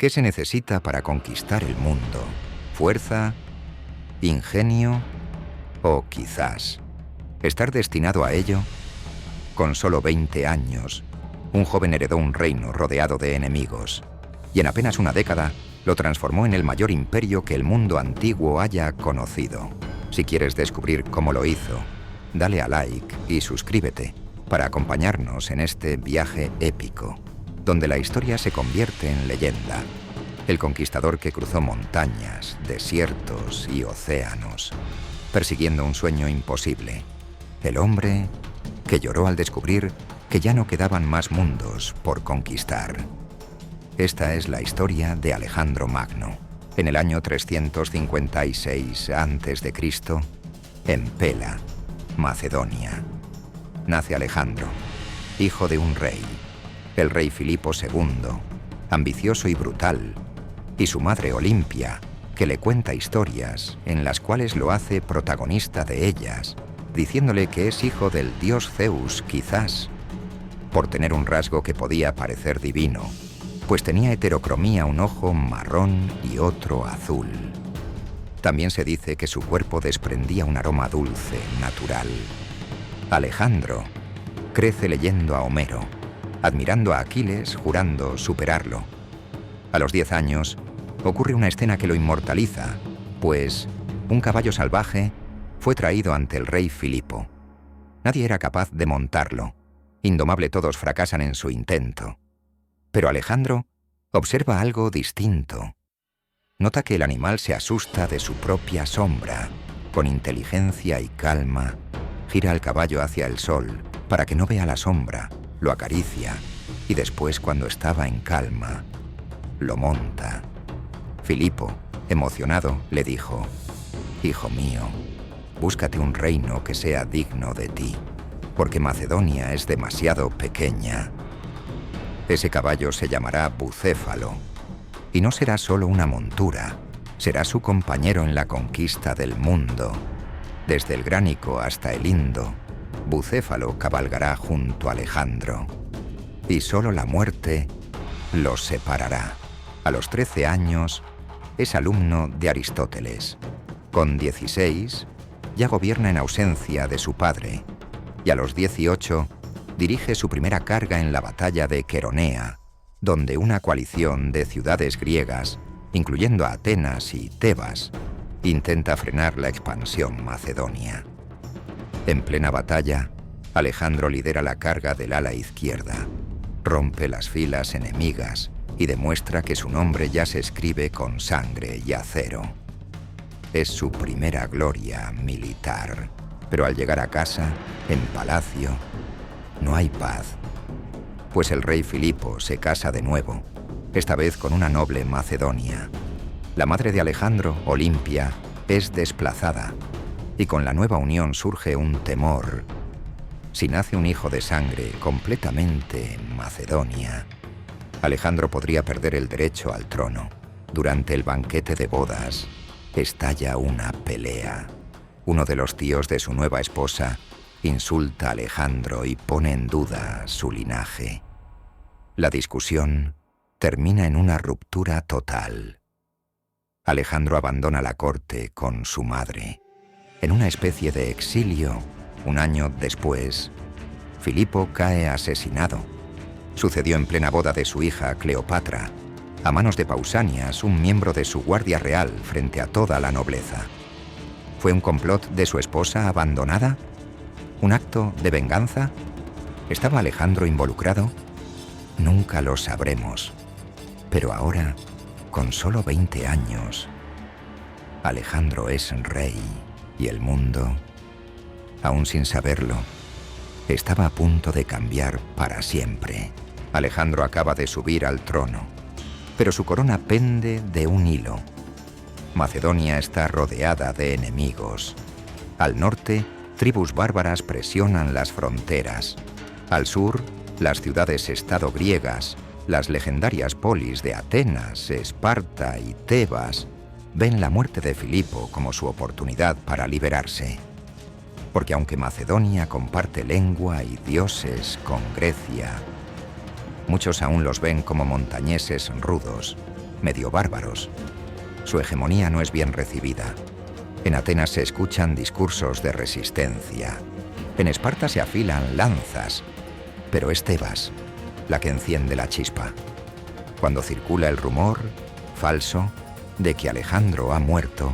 ¿Qué se necesita para conquistar el mundo? ¿Fuerza? ¿Ingenio? ¿O quizás estar destinado a ello? Con solo 20 años, un joven heredó un reino rodeado de enemigos, y en apenas una década lo transformó en el mayor imperio que el mundo antiguo haya conocido. Si quieres descubrir cómo lo hizo, dale a like y suscríbete para acompañarnos en este viaje épico, donde la historia se convierte en leyenda. El conquistador que cruzó montañas, desiertos y océanos, persiguiendo un sueño imposible. El hombre que lloró al descubrir que ya no quedaban más mundos por conquistar. Esta es la historia de Alejandro Magno. En el año 356 a.C., en Pela, Macedonia, nace Alejandro, hijo de un rey, el rey Filipo II, ambicioso y brutal, y su madre Olimpia, que le cuenta historias en las cuales lo hace protagonista de ellas, diciéndole que es hijo del dios Zeus, quizás, por tener un rasgo que podía parecer divino, pues tenía heterocromía, un ojo marrón y otro azul. También se dice que su cuerpo desprendía un aroma dulce, natural. Alejandro crece leyendo a Homero, admirando a Aquiles, jurando superarlo. A los 10 años, ocurre una escena que lo inmortaliza, pues un caballo salvaje fue traído ante el rey Filipo. Nadie era capaz de montarlo. Indomable todos fracasan en su intento. Pero Alejandro observa algo distinto. Nota que el animal se asusta de su propia sombra. Con inteligencia y calma, gira el caballo hacia el sol para que no vea la sombra, lo acaricia y después, cuando estaba en calma, lo monta. Filipo, emocionado, le dijo: «Hijo mío, búscate un reino que sea digno de ti, porque Macedonia es demasiado pequeña». Ese caballo se llamará Bucéfalo, y no será solo una montura, será su compañero en la conquista del mundo. Desde el Gránico hasta el Indo, Bucéfalo cabalgará junto a Alejandro, y solo la muerte los separará. A los 13 años, es alumno de Aristóteles. Con 16, ya gobierna en ausencia de su padre, y a los 18, dirige su primera carga en la batalla de Queronea, donde una coalición de ciudades griegas, incluyendo a Atenas y Tebas, intenta frenar la expansión macedonia. En plena batalla, Alejandro lidera la carga del ala izquierda, rompe las filas enemigas y demuestra que su nombre ya se escribe con sangre y acero. Es su primera gloria militar, pero al llegar a casa, en palacio, no hay paz, pues el rey Filipo se casa de nuevo, esta vez con una noble macedonia. La madre de Alejandro, Olimpia, es desplazada, y con la nueva unión surge un temor. Si nace un hijo de sangre completamente en Macedonia, Alejandro podría perder el derecho al trono. Durante el banquete de bodas, estalla una pelea. Uno de los tíos de su nueva esposa insulta a Alejandro y pone en duda su linaje. La discusión termina en una ruptura total. Alejandro abandona la corte con su madre. En una especie de exilio, un año después, Filipo cae asesinado. Sucedió en plena boda de su hija Cleopatra, a manos de Pausanias, un miembro de su guardia real, frente a toda la nobleza. ¿Fue un complot de su esposa abandonada? ¿Un acto de venganza? ¿Estaba Alejandro involucrado? Nunca lo sabremos. Pero ahora, con solo 20 años, Alejandro es rey y el mundo, aún sin saberlo, estaba a punto de cambiar para siempre. Alejandro acaba de subir al trono, pero su corona pende de un hilo. Macedonia está rodeada de enemigos. Al norte, tribus bárbaras presionan las fronteras. Al sur, las ciudades-estado griegas, las legendarias polis de Atenas, Esparta y Tebas, ven la muerte de Filipo como su oportunidad para liberarse. Porque aunque Macedonia comparte lengua y dioses con Grecia, muchos aún los ven como montañeses rudos, medio bárbaros. Su hegemonía no es bien recibida. En Atenas se escuchan discursos de resistencia. En Esparta se afilan lanzas. Pero es Tebas la que enciende la chispa. Cuando circula el rumor, falso, de que Alejandro ha muerto,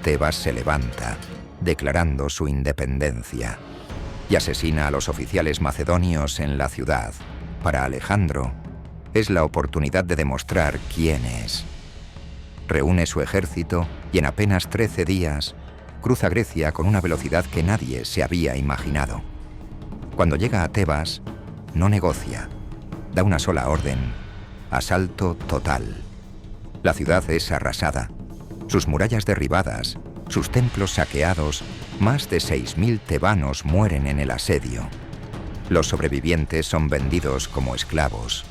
Tebas se levanta, declarando su independencia, y asesina a los oficiales macedonios en la ciudad. Para Alejandro, es la oportunidad de demostrar quién es. Reúne su ejército y en apenas 13 días cruza Grecia con una velocidad que nadie se había imaginado. Cuando llega a Tebas, no negocia, da una sola orden: asalto total. La ciudad es arrasada, sus murallas derribadas, sus templos saqueados, más de 6.000 tebanos mueren en el asedio. Los sobrevivientes son vendidos como esclavos.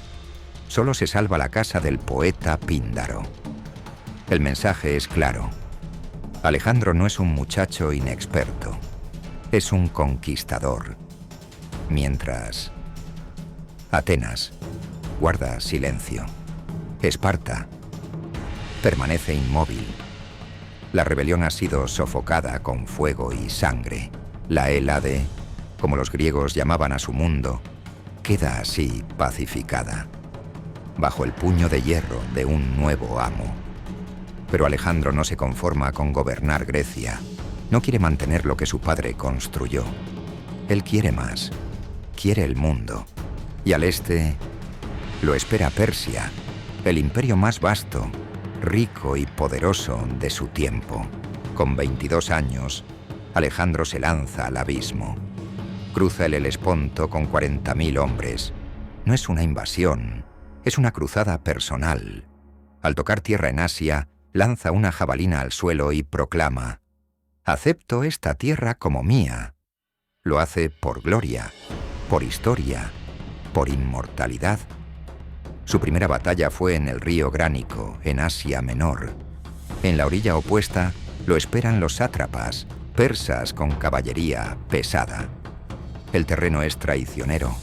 Solo se salva la casa del poeta Píndaro. El mensaje es claro. Alejandro no es un muchacho inexperto, es un conquistador. Mientras Atenas guarda silencio. Esparta permanece inmóvil. La rebelión ha sido sofocada con fuego y sangre. La Hélade, como los griegos llamaban a su mundo, queda así pacificada, bajo el puño de hierro de un nuevo amo. Pero Alejandro no se conforma con gobernar Grecia. No quiere mantener lo que su padre construyó. Él quiere más. Quiere el mundo. Y al este lo espera Persia, el imperio más vasto, rico y poderoso de su tiempo. Con 22 años, Alejandro se lanza al abismo. Cruza el Helesponto con 40.000 hombres. No es una invasión, es una cruzada personal. Al tocar tierra en Asia, lanza una jabalina al suelo y proclama: «Acepto esta tierra como mía». Lo hace por gloria, por historia, por inmortalidad. Su primera batalla fue en el río Gránico, en Asia Menor. En la orilla opuesta lo esperan los sátrapas, persas con caballería pesada. El terreno es traicionero.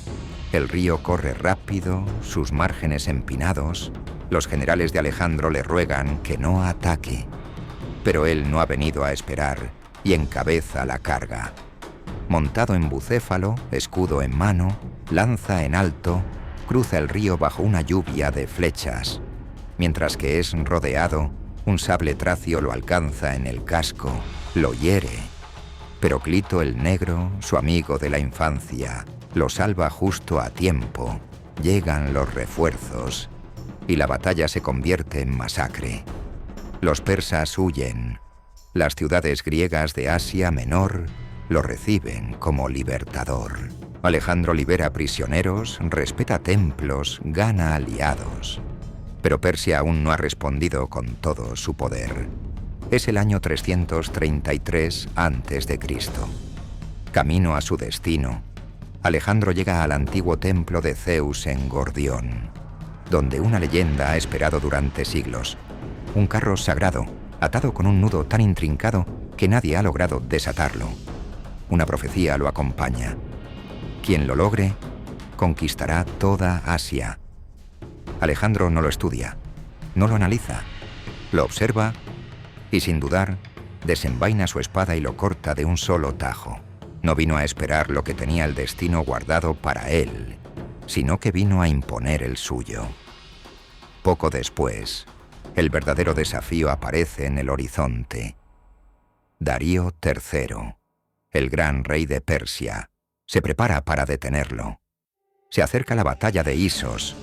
El río corre rápido, sus márgenes empinados. Los generales de Alejandro le ruegan que no ataque. Pero él no ha venido a esperar y encabeza la carga. Montado en bucéfalo, escudo en mano, lanza en alto, cruza el río bajo una lluvia de flechas. Mientras que es rodeado, un sable tracio lo alcanza en el casco, lo hiere. Pero Clito el Negro, su amigo de la infancia, lo salva justo a tiempo. Llegan los refuerzos y la batalla se convierte en masacre. Los persas huyen. Las ciudades griegas de Asia Menor lo reciben como libertador. Alejandro libera prisioneros, respeta templos, gana aliados. Pero Persia aún no ha respondido con todo su poder. Es el año 333 a.C. Camino a su destino, Alejandro llega al antiguo templo de Zeus en Gordión, donde una leyenda ha esperado durante siglos. Un carro sagrado, atado con un nudo tan intrincado que nadie ha logrado desatarlo. Una profecía lo acompaña. Quien lo logre, conquistará toda Asia. Alejandro no lo estudia, no lo analiza, lo observa y, sin dudar, desenvaina su espada y lo corta de un solo tajo. No vino a esperar lo que tenía el destino guardado para él, sino que vino a imponer el suyo. Poco después, el verdadero desafío aparece en el horizonte. Darío III, el gran rey de Persia, se prepara para detenerlo. Se acerca la batalla de Isos.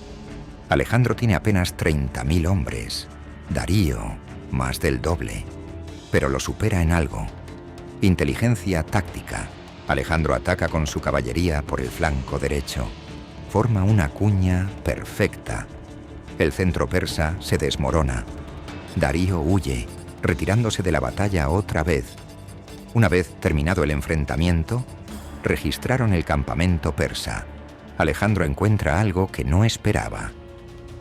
Alejandro tiene apenas 30.000 hombres. Darío, más del doble. Pero lo supera en algo. Inteligencia táctica. Alejandro ataca con su caballería por el flanco derecho. Forma una cuña perfecta. El centro persa se desmorona. Darío huye, retirándose de la batalla otra vez. Una vez terminado el enfrentamiento, registraron el campamento persa. Alejandro encuentra algo que no esperaba: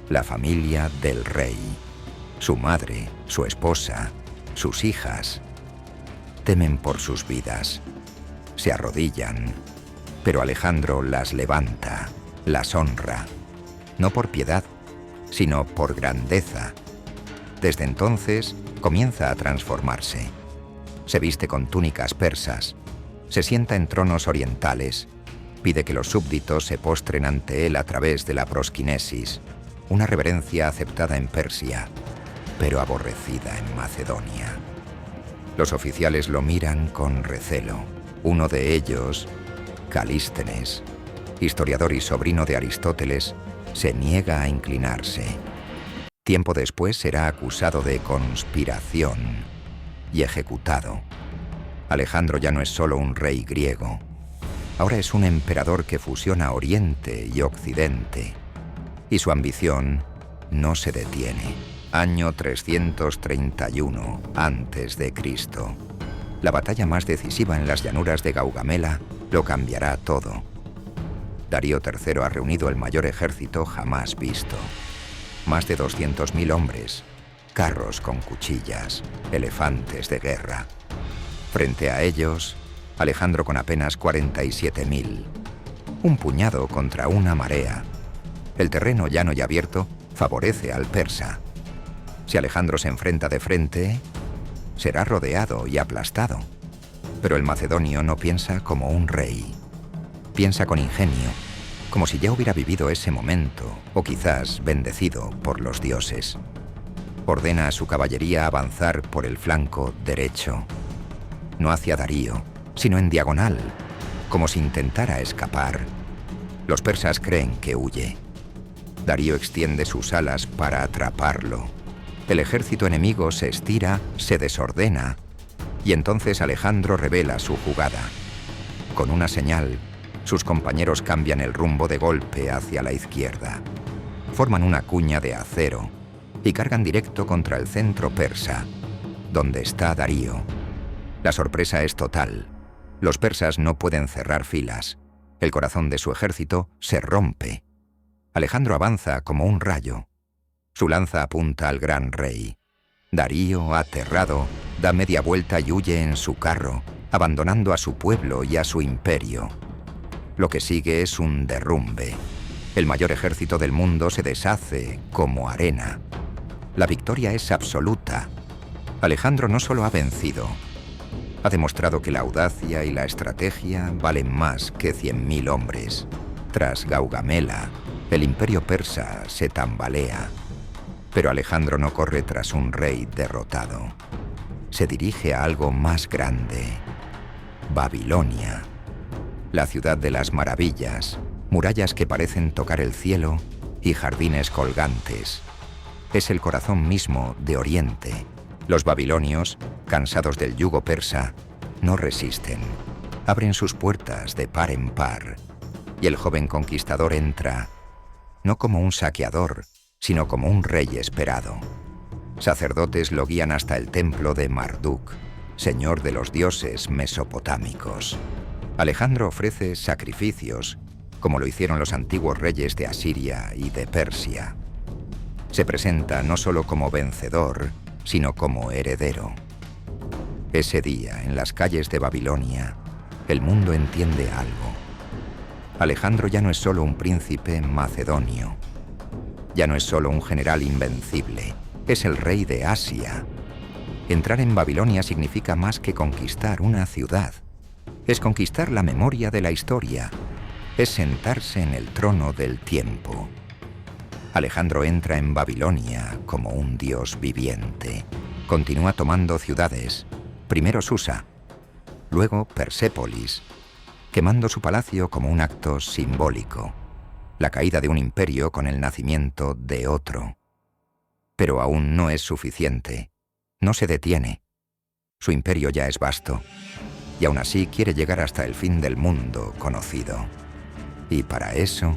la familia del rey. Su madre, su esposa, sus hijas. Temen por sus vidas. Se arrodillan, pero Alejandro las levanta, las honra. No por piedad, sino por grandeza. Desde entonces comienza a transformarse. Se viste con túnicas persas, se sienta en tronos orientales, pide que los súbditos se postren ante él a través de la prosquinesis, una reverencia aceptada en Persia, pero aborrecida en Macedonia. Los oficiales lo miran con recelo. Uno de ellos, Calístenes, historiador y sobrino de Aristóteles, se niega a inclinarse. Tiempo después será acusado de conspiración y ejecutado. Alejandro ya no es solo un rey griego. Ahora es un emperador que fusiona Oriente y Occidente. Y su ambición no se detiene. Año 331 a.C. La batalla más decisiva en las llanuras de Gaugamela lo cambiará todo. Darío III ha reunido el mayor ejército jamás visto. Más de 200.000 hombres, carros con cuchillas, elefantes de guerra. Frente a ellos, Alejandro con apenas 47.000. Un puñado contra una marea. El terreno llano y abierto favorece al persa. Si Alejandro se enfrenta de frente, será rodeado y aplastado. Pero el macedonio no piensa como un rey. Piensa con ingenio, como si ya hubiera vivido ese momento, o quizás bendecido por los dioses. Ordena a su caballería avanzar por el flanco derecho. No hacia Darío, sino en diagonal, como si intentara escapar. Los persas creen que huye. Darío extiende sus alas para atraparlo. El ejército enemigo se estira, se desordena, y entonces Alejandro revela su jugada. Con una señal, sus compañeros cambian el rumbo de golpe hacia la izquierda. Forman una cuña de acero y cargan directo contra el centro persa, donde está Darío. La sorpresa es total. Los persas no pueden cerrar filas. El corazón de su ejército se rompe. Alejandro avanza como un rayo. Su lanza apunta al gran rey. Darío, aterrado, da media vuelta y huye en su carro, abandonando a su pueblo y a su imperio. Lo que sigue es un derrumbe. El mayor ejército del mundo se deshace como arena. La victoria es absoluta. Alejandro no solo ha vencido, ha demostrado que la audacia y la estrategia valen más que 100.000 hombres. Tras Gaugamela, el imperio persa se tambalea. Pero Alejandro no corre tras un rey derrotado. Se dirige a algo más grande. Babilonia. La ciudad de las maravillas, murallas que parecen tocar el cielo y jardines colgantes. Es el corazón mismo de Oriente. Los babilonios, cansados del yugo persa, no resisten. Abren sus puertas de par en par. Y el joven conquistador entra, no como un saqueador, sino como un rey esperado. Sacerdotes lo guían hasta el templo de Marduk, señor de los dioses mesopotámicos. Alejandro ofrece sacrificios, como lo hicieron los antiguos reyes de Asiria y de Persia. Se presenta no solo como vencedor, sino como heredero. Ese día, en las calles de Babilonia, el mundo entiende algo. Alejandro ya no es solo un príncipe macedonio. Ya no es solo un general invencible, es el rey de Asia. Entrar en Babilonia significa más que conquistar una ciudad. Es conquistar la memoria de la historia. Es sentarse en el trono del tiempo. Alejandro entra en Babilonia como un dios viviente. Continúa tomando ciudades. Primero Susa, luego Persépolis, quemando su palacio como un acto simbólico. La caída de un imperio con el nacimiento de otro. Pero aún no es suficiente. No se detiene. Su imperio ya es vasto, y aún así quiere llegar hasta el fin del mundo conocido. Y para eso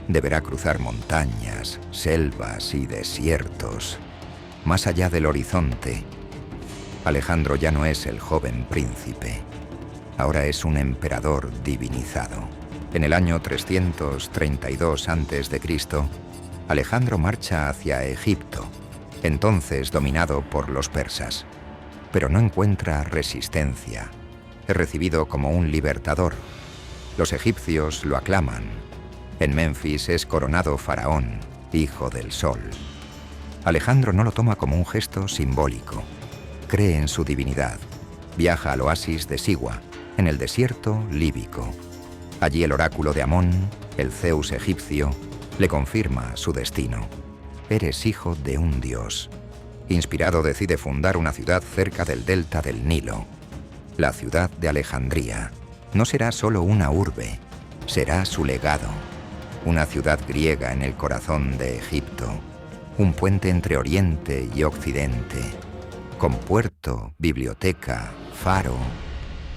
deberá cruzar montañas, selvas y desiertos. Más allá del horizonte, Alejandro ya no es el joven príncipe. Ahora es un emperador divinizado. En el año 332 a.C., Alejandro marcha hacia Egipto, entonces dominado por los persas. Pero no encuentra resistencia. Es recibido como un libertador. Los egipcios lo aclaman. En Menfis es coronado faraón. hijo del sol. Alejandro no lo toma como un gesto simbólico. Cree en su divinidad. Viaja al oasis de Siwa, en el desierto líbico. Allí el oráculo de Amón, el Zeus egipcio, le confirma su destino. Eres hijo de un dios. Inspirado decide fundar una ciudad cerca del delta del Nilo. La ciudad de Alejandría. No será solo una urbe, será su legado. Una ciudad griega en el corazón de Egipto. Un puente entre Oriente y Occidente. Con puerto, biblioteca, faro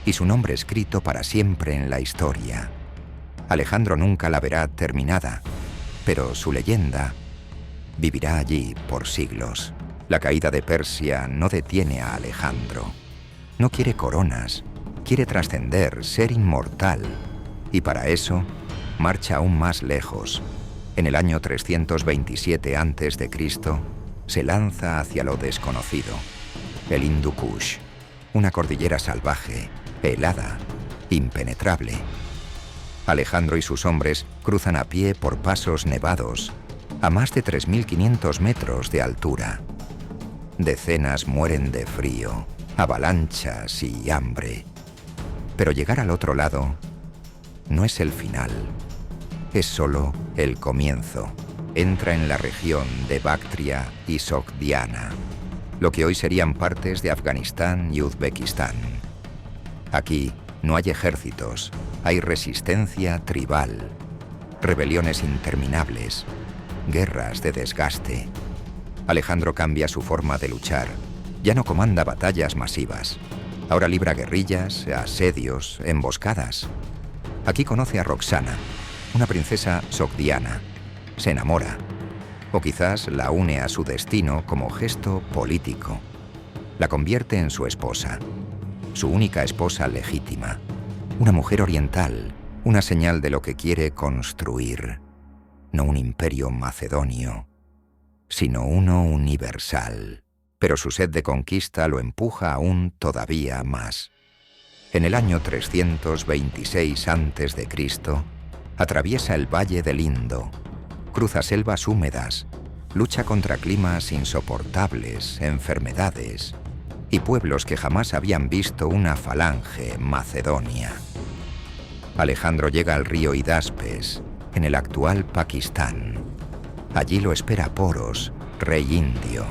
y su nombre escrito para siempre en la historia. Alejandro nunca la verá terminada, pero su leyenda vivirá allí por siglos. La caída de Persia no detiene a Alejandro. No quiere coronas, quiere trascender, ser inmortal. Y para eso, marcha aún más lejos. En el año 327 a.C., se lanza hacia lo desconocido. El Hindu Kush, una cordillera salvaje, helada, impenetrable. Alejandro y sus hombres cruzan a pie por pasos nevados, a más de 3.500 metros de altura. Decenas mueren de frío, avalanchas y hambre. Pero llegar al otro lado no es el final, es solo el comienzo. Entra en la región de Bactria y Sogdiana, lo que hoy serían partes de Afganistán y Uzbekistán. Aquí no hay ejércitos, hay resistencia tribal, rebeliones interminables, guerras de desgaste. Alejandro cambia su forma de luchar. Ya no comanda batallas masivas. Ahora libra guerrillas, asedios, emboscadas. Aquí conoce a Roxana, una princesa sogdiana. Se enamora. O quizás la une a su destino como gesto político. La convierte en su esposa. Su única esposa legítima. Una mujer oriental, una señal de lo que quiere construir. No un imperio macedonio, sino uno universal. Pero su sed de conquista lo empuja aún todavía más. En el año 326 a.C., atraviesa el valle del Indo, cruza selvas húmedas, lucha contra climas insoportables, enfermedades y pueblos que jamás habían visto una falange macedonia. Alejandro llega al río Hidaspes, en el actual Pakistán. Allí lo espera Poros, rey indio,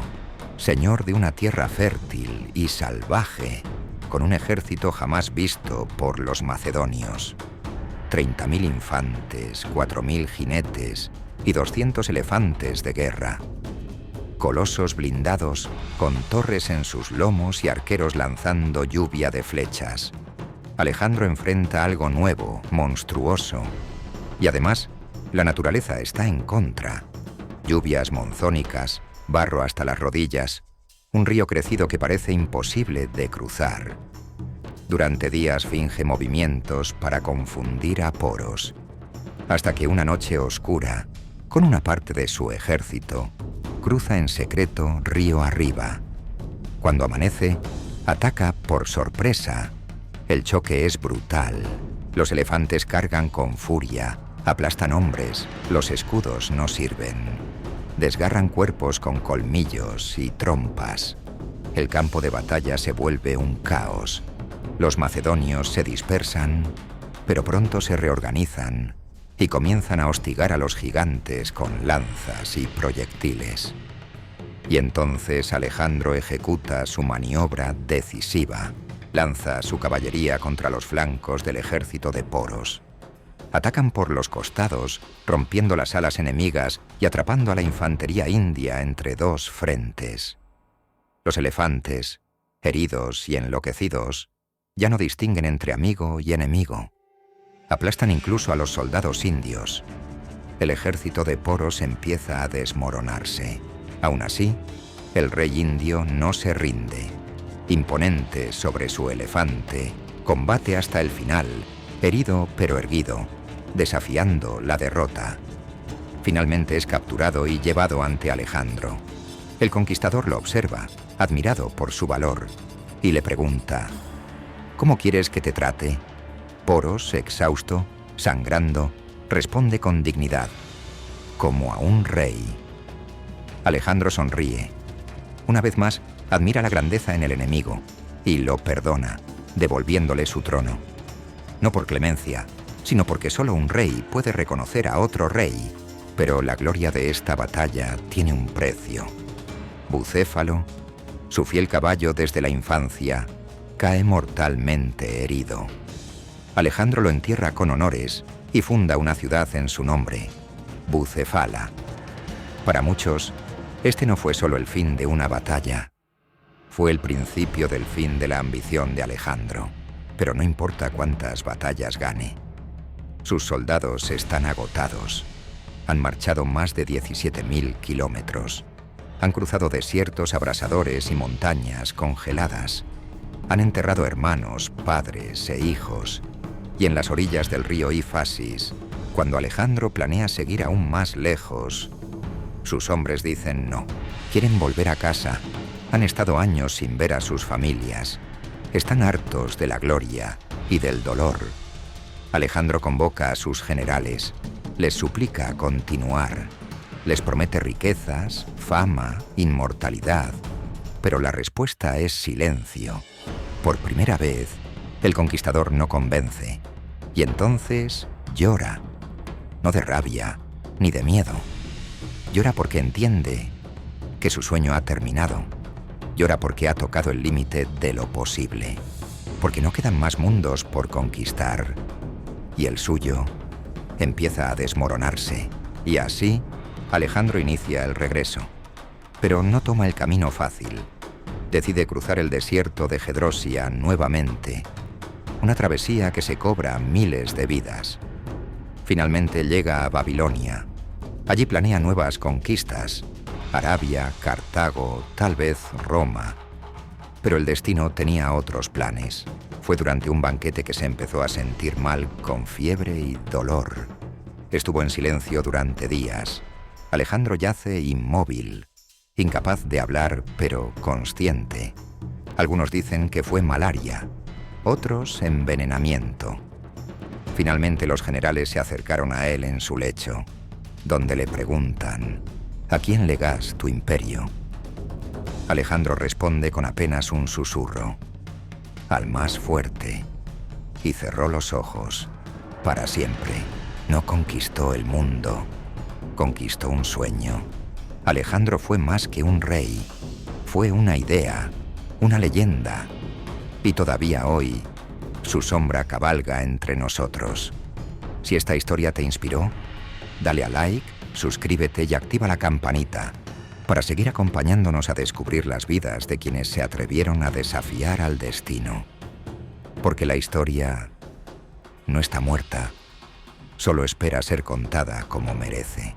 señor de una tierra fértil y salvaje, con un ejército jamás visto por los macedonios. 30.000 infantes, 4.000 jinetes y 200 elefantes de guerra. Colosos blindados con torres en sus lomos y arqueros lanzando lluvia de flechas. Alejandro enfrenta algo nuevo, monstruoso. Y además, la naturaleza está en contra. Lluvias monzónicas, barro hasta las rodillas, un río crecido que parece imposible de cruzar. Durante días finge movimientos para confundir a Poros, hasta que una noche oscura, con una parte de su ejército, cruza en secreto río arriba. Cuando amanece, ataca por sorpresa. El choque es brutal. Los elefantes cargan con furia, aplastan hombres, los escudos no sirven. Desgarran cuerpos con colmillos y trompas. El campo de batalla se vuelve un caos. Los macedonios se dispersan, pero pronto se reorganizan y comienzan a hostigar a los gigantes con lanzas y proyectiles. Y entonces Alejandro ejecuta su maniobra decisiva. Lanza su caballería contra los flancos del ejército de Poros. Atacan por los costados, rompiendo las alas enemigas y atrapando a la infantería india entre dos frentes. Los elefantes, heridos y enloquecidos, ya no distinguen entre amigo y enemigo. Aplastan incluso a los soldados indios. El ejército de Poros empieza a desmoronarse. Aún así, el rey indio no se rinde. Imponente sobre su elefante, combate hasta el final, herido pero erguido, desafiando la derrota. Finalmente es capturado y llevado ante Alejandro. El conquistador lo observa, admirado por su valor, y le pregunta: ¿cómo quieres que te trate? Poros, exhausto, sangrando, responde con dignidad: como a un rey. Alejandro sonríe. Una vez más, admira la grandeza en el enemigo y lo perdona, devolviéndole su trono. No por clemencia, sino porque solo un rey puede reconocer a otro rey. Pero la gloria de esta batalla tiene un precio. Bucéfalo, su fiel caballo desde la infancia, cae mortalmente herido. Alejandro lo entierra con honores y funda una ciudad en su nombre, Bucefala. Para muchos, este no fue solo el fin de una batalla. Fue el principio del fin de la ambición de Alejandro. Pero no importa cuántas batallas gane. Sus soldados están agotados. Han marchado más de 17.000 kilómetros. Han cruzado desiertos abrasadores y montañas congeladas. Han enterrado hermanos, padres e hijos. Y en las orillas del río Ifasis, cuando Alejandro planea seguir aún más lejos, sus hombres dicen no. Quieren volver a casa. Han estado años sin ver a sus familias. Están hartos de la gloria y del dolor. Alejandro convoca a sus generales. Les suplica continuar. Les promete riquezas, fama, inmortalidad. Pero la respuesta es silencio. Por primera vez, el conquistador no convence. Y entonces llora. No de rabia, ni de miedo. Llora porque entiende que su sueño ha terminado. Llora porque ha tocado el límite de lo posible. Porque no quedan más mundos por conquistar. Y el suyo empieza a desmoronarse. Y así, Alejandro inicia el regreso. Pero no toma el camino fácil. Decide cruzar el desierto de Gedrosia nuevamente. Una travesía que se cobra miles de vidas. Finalmente llega a Babilonia. Allí planea nuevas conquistas. Arabia, Cartago, tal vez Roma. Pero el destino tenía otros planes. Fue durante un banquete que se empezó a sentir mal, con fiebre y dolor. Estuvo en silencio durante días. Alejandro yace inmóvil, incapaz de hablar, pero consciente. Algunos dicen que fue malaria, otros envenenamiento. Finalmente los generales se acercaron a él en su lecho, donde le preguntan: ¿a quién legas tu imperio? Alejandro responde con apenas un susurro: al más fuerte. Y cerró los ojos. Para siempre. No conquistó el mundo. Conquistó un sueño. Alejandro fue más que un rey. Fue una idea, una leyenda. Y todavía hoy, su sombra cabalga entre nosotros. Si esta historia te inspiró, dale a like, suscríbete y activa la campanita para seguir acompañándonos a descubrir las vidas de quienes se atrevieron a desafiar al destino. Porque la historia no está muerta, solo espera ser contada como merece.